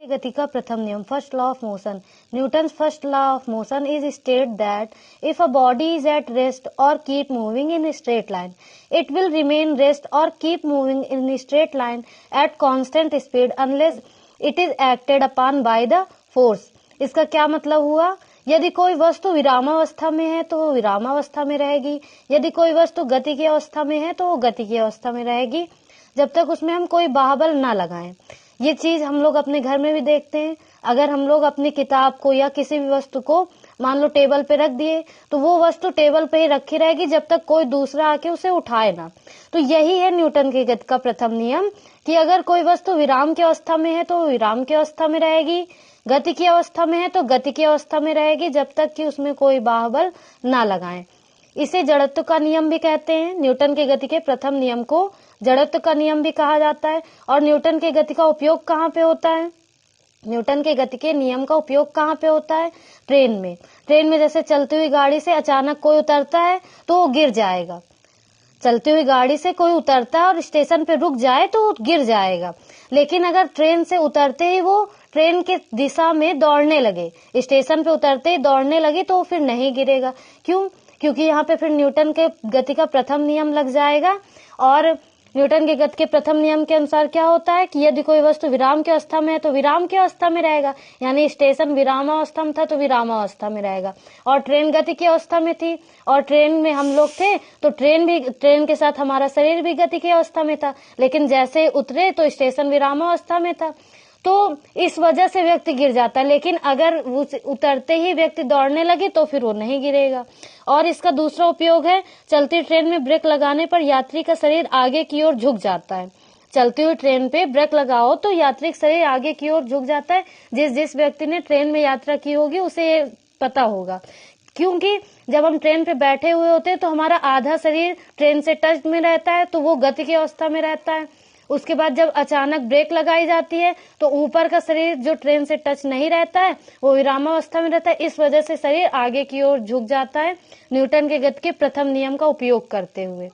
गति का प्रथम नियम, first law of motion. Newton's first law of motion is state that if a body is at rest or keep moving in straight line, it will remain rest or keep moving in straight line at constant speed unless it is acted upon by the force. इसका क्या मतलब हुआ? यदि कोई वस्तु विरामावस्था में है तो वो विरामावस्था में रहेगी, यदि कोई वस्तु गति की अवस्था में है तो वो गति की अवस्था में रहेगी, जब तक उसमें हम कोई बाहुबल ना लगाएं। ये चीज हम लोग अपने घर में भी देखते हैं। अगर हम लोग अपनी किताब को या किसी भी वस्तु को मान लो टेबल पे रख दिए तो वो वस्तु टेबल पे ही रखी रहेगी जब तक कोई दूसरा आके उसे उठाए ना। तो यही है न्यूटन की गति का प्रथम नियम कि अगर कोई वस्तु विराम की अवस्था में है तो विराम की अवस्था में रहेगी, गति की अवस्था में है तो गति की अवस्था में रहेगी, जब तक कि उसमें कोई बाहुबल ना लगाएं। इसे जड़त्व का नियम भी कहते हैं। न्यूटन की गति के प्रथम नियम को जड़त्व का नियम भी कहा जाता है। और न्यूटन की गति का उपयोग कहाँ पे होता है? न्यूटन के गति के नियम का उपयोग कहाँ पे होता है? ट्रेन में। ट्रेन में जैसे चलती हुई गाड़ी से अचानक कोई उतरता है तो वो गिर जाएगा। चलती हुई गाड़ी से कोई उतरता है और स्टेशन पे रुक जाए तो वो गिर जाएगा। लेकिन अगर ट्रेन से उतरते ही वो ट्रेन की दिशा में दौड़ने लगे, स्टेशन पे उतरते ही दौड़ने लगे, तो वो फिर नहीं गिरेगा। क्यों? क्योंकि यहाँ पे फिर न्यूटन के गति का प्रथम नियम लग जाएगा। और न्यूटन के गति के प्रथम नियम के अनुसार क्या होता है कि यदि कोई वस्तु विराम की अवस्था में है तो विराम की अवस्था में रहेगा, यानी स्टेशन विरामावस्था में था तो विरामावस्था में रहेगा। और ट्रेन गति की अवस्था में थी और ट्रेन में हम लोग थे तो ट्रेन के साथ हमारा शरीर भी गति की अवस्था में था, लेकिन जैसे उतरे तो स्टेशन विरामावस्था में था, तो इस वजह से व्यक्ति गिर जाता है। लेकिन अगर उतरते ही व्यक्ति दौड़ने लगे तो फिर वो नहीं गिरेगा। और इसका दूसरा उपयोग है, चलती ट्रेन में ब्रेक लगाने पर यात्री का शरीर आगे की ओर झुक जाता है। चलती हुई ट्रेन पे ब्रेक लगाओ तो यात्री का शरीर आगे की ओर झुक जाता है। जिस व्यक्ति ने ट्रेन में यात्रा की होगी उसे ये पता होगा, क्योंकि जब हम ट्रेन पे बैठे हुए होते हैं तो हमारा आधा शरीर ट्रेन से टच में रहता है, तो वो गति की अवस्था में रहता है। उसके बाद जब अचानक ब्रेक लगाई जाती है तो ऊपर का शरीर जो ट्रेन से टच नहीं रहता है वो विरामावस्था में रहता है। इस वजह से शरीर आगे की ओर झुक जाता है न्यूटन के गति के प्रथम नियम का उपयोग करते हुए।